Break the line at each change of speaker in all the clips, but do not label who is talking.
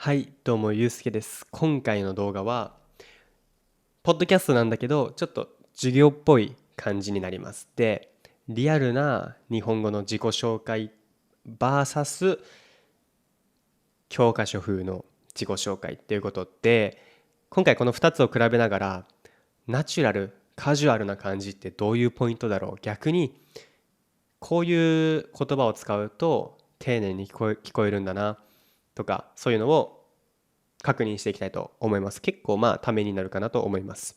はい、どうもゆうすけです。今回の動画はポッドキャストなんだけどちょっと授業っぽい感じになります。で、リアルな日本語の自己紹介 vs 教科書風の自己紹介っていうことで、今回この2つを比べながらナチュラルカジュアルな感じってどういうポイントだろう、逆にこういう言葉を使うと丁寧に聞こえるんだなとか、そういうのを確認していきたいと思います。結構ためになるかなと思います。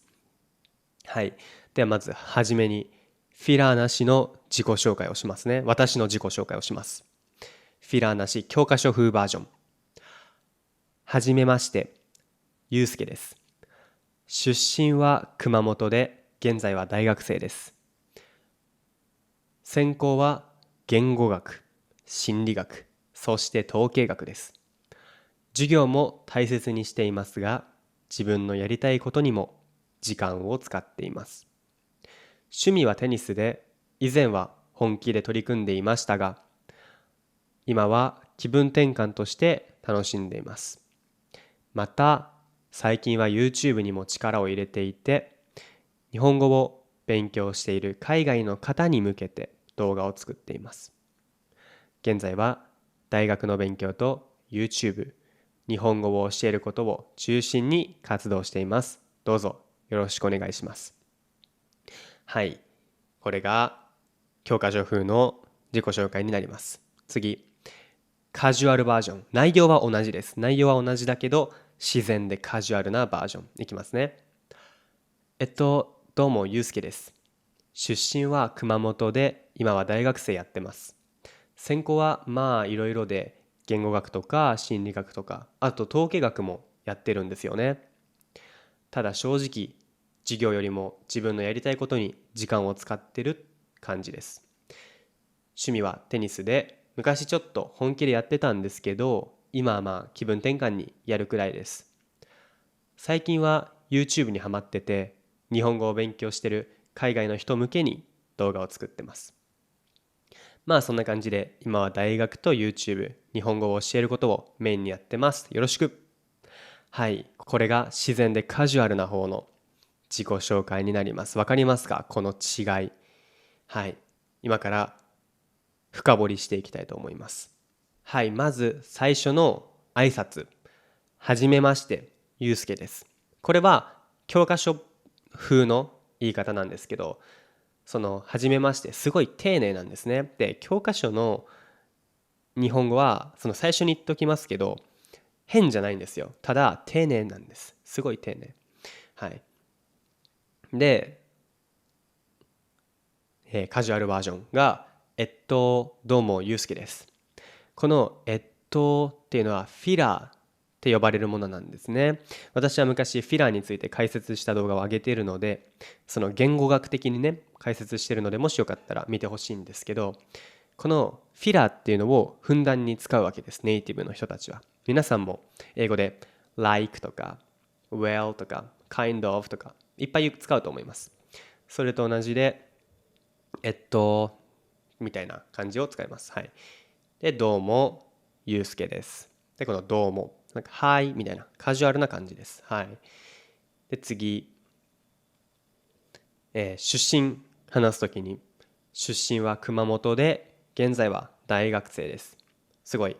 はい。ではまずはじめにフィラーなしの自己紹介をしますね。私の自己紹介をします。フィラーなし教科書風バージョン。はじめまして、ゆうすけです。出身は熊本で、現在は大学生です。専攻は言語学、心理学、そして統計学です。授業も大切にしていますが、自分のやりたいことにも時間を使っています。趣味はテニスで、以前は本気で取り組んでいましたが、今は気分転換として楽しんでいます。また、最近は YouTube にも力を入れていて、日本語を勉強している海外の方に向けて動画を作っています。現在は大学の勉強と YouTube、日本語を教えることを中心に活動しています。どうぞよろしくお願いします。はい。これが教科書風の自己紹介になります。次。カジュアルバージョン。内容は同じです。内容は同じだけど、自然でカジュアルなバージョン。いきますね。どうも、ゆうすけです。出身は熊本で、今は大学生やってます。専攻はいろいろで、言語学とか心理学とか、あと統計学もやってるんですよね。ただ正直、授業よりも自分のやりたいことに時間を使ってる感じです。趣味はテニスで、昔ちょっと本気でやってたんですけど、今は気分転換にやるくらいです。最近は YouTube にハマってて、日本語を勉強してる海外の人向けに動画を作ってます。そんな感じで、今は大学と YouTube、日本語を教えることをメインにやってます。よろしく。はい、これが自然でカジュアルな方の自己紹介になります。わかりますか、この違い。はい、今から深掘りしていきたいと思います。はい、まず最初の挨拶。はじめまして、ゆうすけです。これは教科書風の言い方なんですけど、そのはじめましてすごい丁寧なんですね。で、教科書の日本語はその最初に言っときますけど、変じゃないんですよ。ただ丁寧なんです。すごい丁寧。はい。で、カジュアルバージョンが、どうもゆうすけです。このっていうのはフィラーって呼ばれるものなんですね。私は昔フィラーについて解説した動画を上げているので、その言語学的にね、解説しているので、もしよかったら見てほしいんですけど、このフィラーっていうのをふんだんに使うわけです、ネイティブの人たちは。皆さんも英語で like とか well とか kind of とかいっぱい使うと思います。それと同じで、みたいな感じを使います。はい。で、どうも、ゆうすけです。で、このどうも、なんか、はいみたいな、カジュアルな感じです。はい。で、次、出身話すときに、出身は熊本で、現在は大学生です。すごい、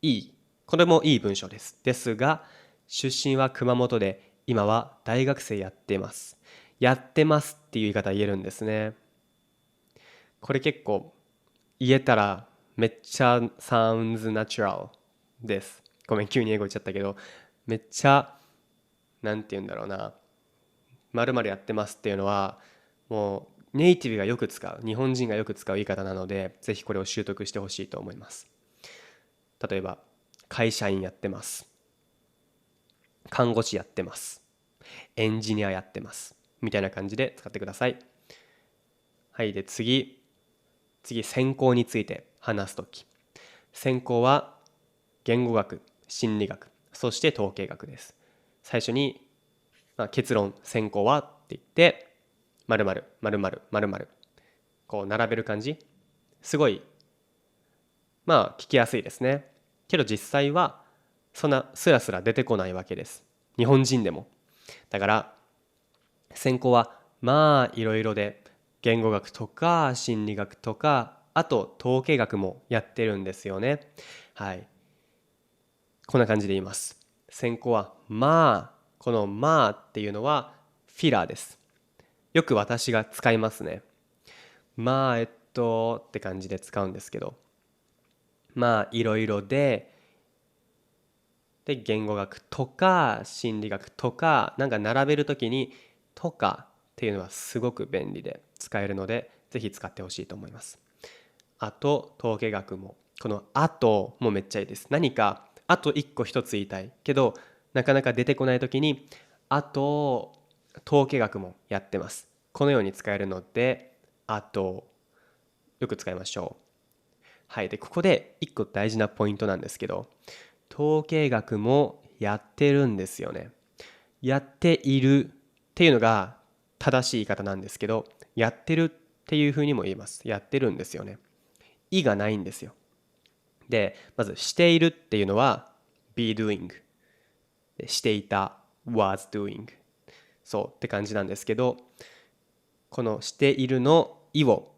いい。これもいい文章です。ですが、出身は熊本で、今は大学生やってます。やってますっていう言い方言えるんですね。これ結構言えたらめっちゃ sounds natural です。ごめん、急に英語言っちゃったけど、めっちゃ、なんて言うんだろうな、〇〇やってますっていうのは、もうネイティブがよく使う、日本人がよく使う言い方なので、ぜひこれを習得してほしいと思います。例えば、会社員やってます。看護師やってます。エンジニアやってます。みたいな感じで使ってください。はい、で次、専攻について話すとき。専攻は言語学、心理学、そして統計学です。最初に、結論、専攻はって言って、〇〇、〇〇、〇〇、こう並べる感じ。すごい、聞きやすいですね。けど実際は、そんなスラスラ出てこないわけです。日本人でも。だから専攻はまあいろいろで、言語学とか心理学とか、あと統計学もやってるんですよね。はい。こんな感じで言います。専攻はまあ、このまあっていうのはフィラーです。よく私が使いますね。まあって感じで使うんですけど、まあいろいろで言語学とか心理学とかなんか並べるときにとかっていうのはすごく便利で使えるので、ぜひ使ってほしいと思います。あと統計学も、このあともめっちゃいいです。何かあと一個一つ言いたいけどなかなか出てこないときに、あと統計学もやってます。このように使えるので、あとよく使いましょう。はい。でここで一個大事なポイントなんですけど、統計学もやってるんですよね。やっているっていうのが正しい言い方なんですけど、やってるっていうふうにも言えます。やってるんですよね。いがないんですよ。で、まずしているっていうのは be doing。していた was doing。そうって感じなんですけど、このしているのいを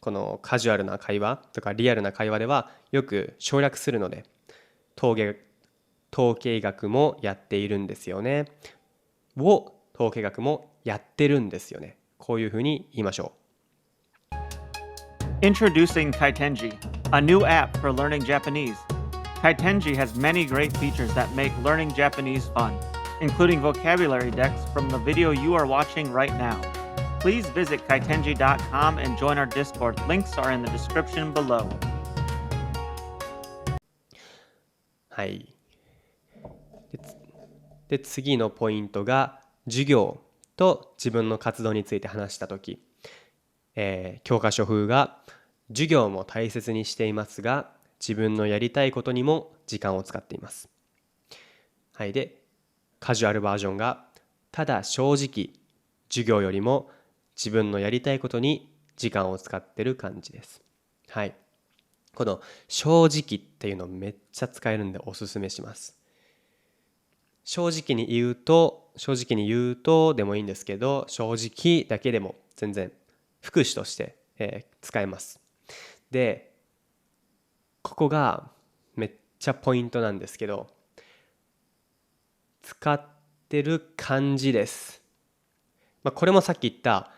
このカジュアルな会話とかリアルな会話ではよく省略するので、統計学もやっているんですよね。統計学もやってるんですよね。こういうふうに言いましょ
Introducing Kaitenji, a new app for learning Japanese. Kaitenji has many great features that make learning Japanese fun, including vocabulary decks from the video you are watching right now. Please visit kaitenji.com and join our Discord. Links are in the description below.
う。はい。で、次のポイントが授業と自分の活動について話したとき、教科書風が授業も大切にしていますが、自分のやりたいことにも時間を使っています。はい。で、カジュアルバージョンがただ正直、授業よりも自分のやりたいことに時間を使ってる感じです。はい。この正直っていうのめっちゃ使えるんでおすすめします。正直に言うとでもいいんですけど、正直だけでも全然副詞として、使えます。で、ここがめっちゃポイントなんですけど、使ってる感じです。これもさっき言った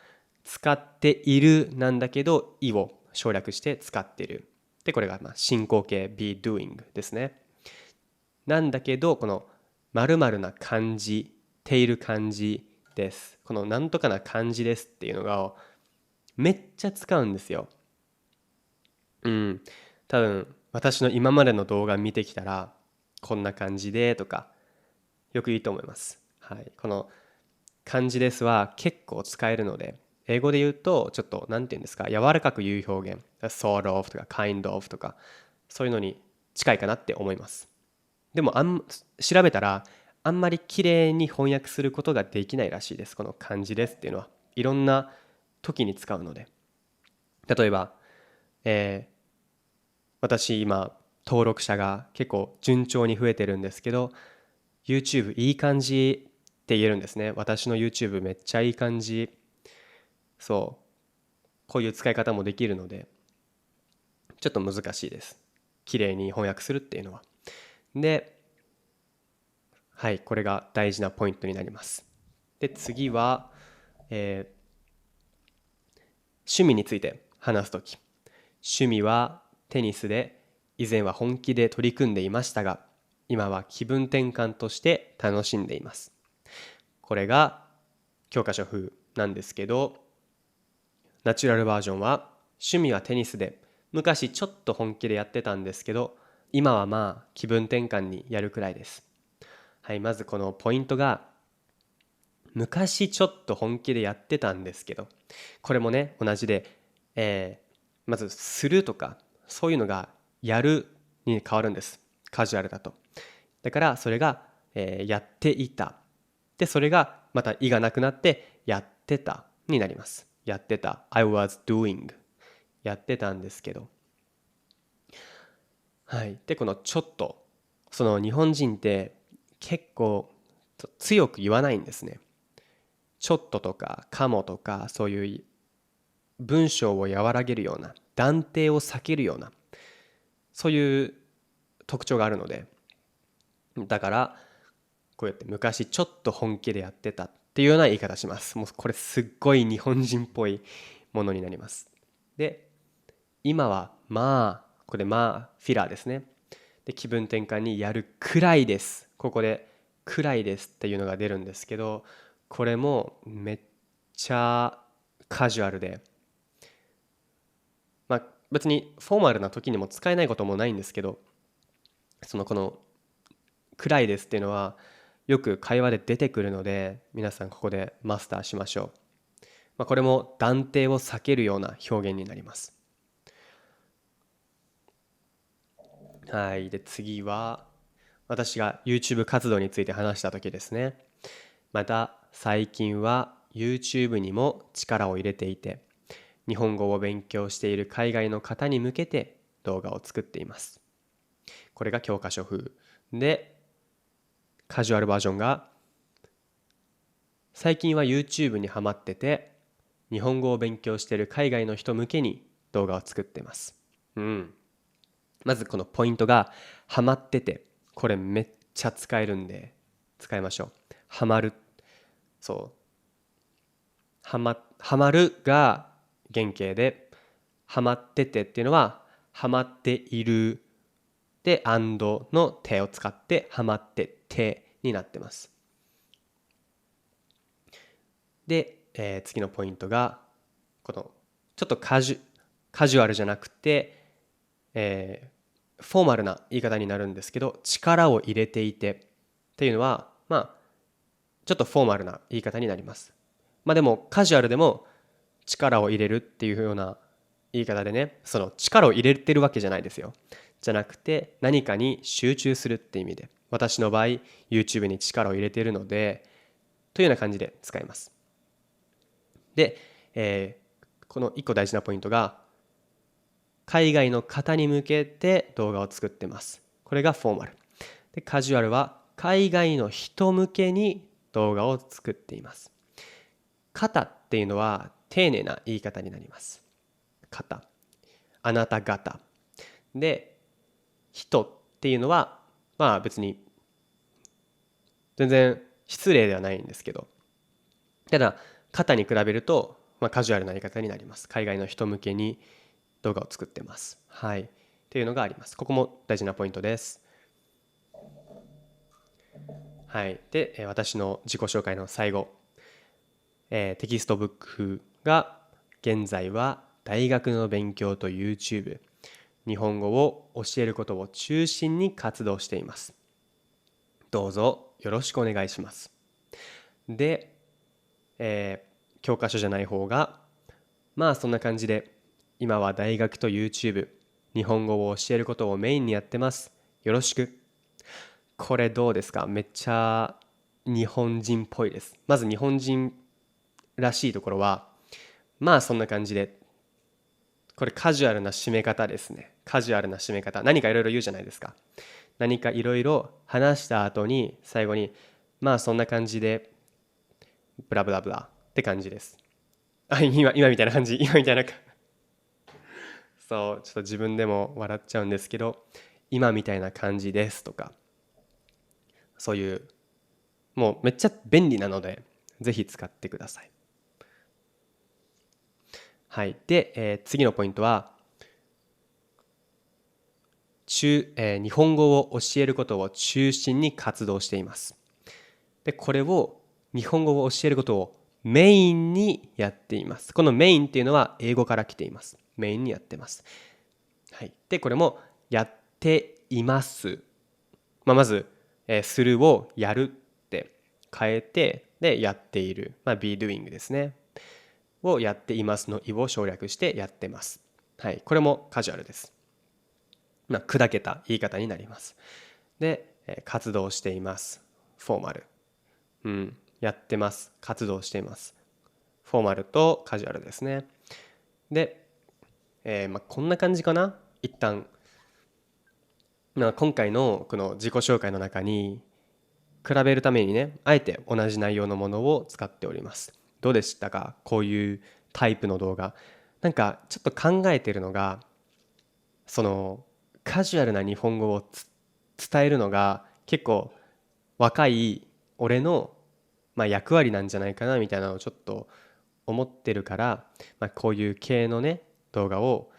使っているなんだけど、いを省略して使ってる。で、これが進行形 be doing ですね。なんだけど、この〇〇な感じ、ている感じです。このなんとかな感じですっていうのがめっちゃ使うんですよ。多分私の今までの動画見てきたら、こんな感じでとか、よくいいと思います。はい。この感じですは結構使えるので、英語で言うとちょっとなんて言うんですか、柔らかく言う表現、sort of とか kind of とか、そういうのに近いかなって思います。でも調べたらあんまり綺麗に翻訳することができないらしいです。この漢字ですっていうのはいろんな時に使うので。例えば、私今登録者が結構順調に増えてるんですけど、 YouTube いい感じって言えるんですね。私の YouTube めっちゃいい感じ。そう。こういう使い方もできるので、ちょっと難しいです。綺麗に翻訳するっていうのは。で、はい、これが大事なポイントになります。で、次は、趣味について話すとき。趣味はテニスで、以前は本気で取り組んでいましたが、今は気分転換として楽しんでいます。これが教科書風なんですけど、ナチュラルバージョンは趣味はテニスで、昔ちょっと本気でやってたんですけど、今はまあ気分転換にやるくらいです。はい、まずこのポイントが、昔ちょっと本気でやってたんですけど、これもね同じで、まずするとかそういうのがやるに変わるんです。カジュアルだと。だからそれが、やっていた。でそれがまたいがなくなってやってたになります。やってた I was doing やってたんですけど、はい。でこのちょっとその日本人って結構強く言わないんですね。ちょっととかかもとか、そういう文章を和らげるような、断定を避けるような、そういう特徴があるので、だからこうやって昔ちょっと本気でやってたっていうような言い方します。もうこれすっごい日本人っぽいものになります。で、今はここでフィラーですね。で、気分転換にやるくらいです。ここでくらいですっていうのが出るんですけど、これもめっちゃカジュアルで、別にフォーマルな時にも使えないこともないんですけど、このくらいですっていうのはよく会話で出てくるので、皆さんここでマスターしましょう。これも断定を避けるような表現になります。はい。で、次は私が YouTube 活動について話した時ですね。また最近は YouTube にも力を入れていて、日本語を勉強している海外の方に向けて動画を作っています。これが教科書風で、カジュアルバージョンが、最近は YouTube にハマってて、日本語を勉強している海外の人向けに動画を作っています。まずこのポイントが、ハマってて、これめっちゃ使えるんで使いましょう。ハマる。そう。ハマるが原型で、ハマっててっていうのは、ハマっているで、の手を使って、ハマっててになってます。で、次のポイントが、この、ちょっとカジュアルじゃなくて、フォーマルな言い方になるんですけど、力を入れていてっていうのは、ちょっとフォーマルな言い方になります。でも、カジュアルでも力を入れるっていうような言い方でね、その力を入れてるわけじゃないですよ。じゃなくて、何かに集中するって意味で、私の場合、YouTube に力を入れているので、というような感じで使います。で、この一個大事なポイントが、海外の方に向けて動画を作ってます。これがフォーマル。で、カジュアルは海外の人向けに動画を作っています。方っていうのは丁寧な言い方になります。方。あなた方。で、人っていうのは、別に全然失礼ではないんですけど、ただ、方に比べると、カジュアルな言い方になります。海外の人向けに動画を作ってます。はい。っていうのがあります。ここも大事なポイントです。はい。で、私の自己紹介の最後、テキストブック風が、現在は大学の勉強と YouTube、日本語を教えることを中心に活動しています。どうぞよろしくお願いします。で、教科書じゃない方が、そんな感じで、今は大学と YouTube、日本語を教えることをメインにやってます。よろしく。これどうですか？めっちゃ日本人っぽいです。まず日本人らしいところは、そんな感じで、これカジュアルな締め方ですね。カジュアルな締め方。何かいろいろ言うじゃないですか。何かいろいろ話した後に、最後に、そんな感じで、ブラブラブラって感じです。今みたいな感じ。今みたいな。そう、ちょっと自分でも笑っちゃうんですけど、今みたいな感じですとか、そういう、もうめっちゃ便利なので、ぜひ使ってください。はい。で、次のポイントは、日本語を教えることを中心に活動しています。で、これを、日本語を教えることをメインにやっています。このメインっていうのは英語から来ています。メインにやってます。はい。で、これもやっています。まず、するをやるって変えて、で、やっている。be doing ですね。をやっていますの意を省略してやってます。はい。これもカジュアルです。砕けた言い方になります。で、活動しています。フォーマル。やってます。活動しています。フォーマルとカジュアルですね。で、こんな感じかな。一旦今回のこの自己紹介の中に比べるためにね、あえて同じ内容のものを使っております。どうでしたか、こういうタイプの動画。なんかちょっと考えてるのが、そのカジュアルな日本語を伝えるのが結構若い俺の役割なんじゃないかなみたいなのをちょっと思ってるから、こういう系のね動画を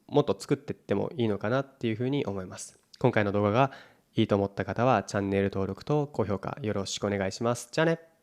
もっと作っていってもいいのかなっていうふうに思います。今回の動画がいいと思った方はチャンネル登録と高評価よろしくお願いします。じゃあね。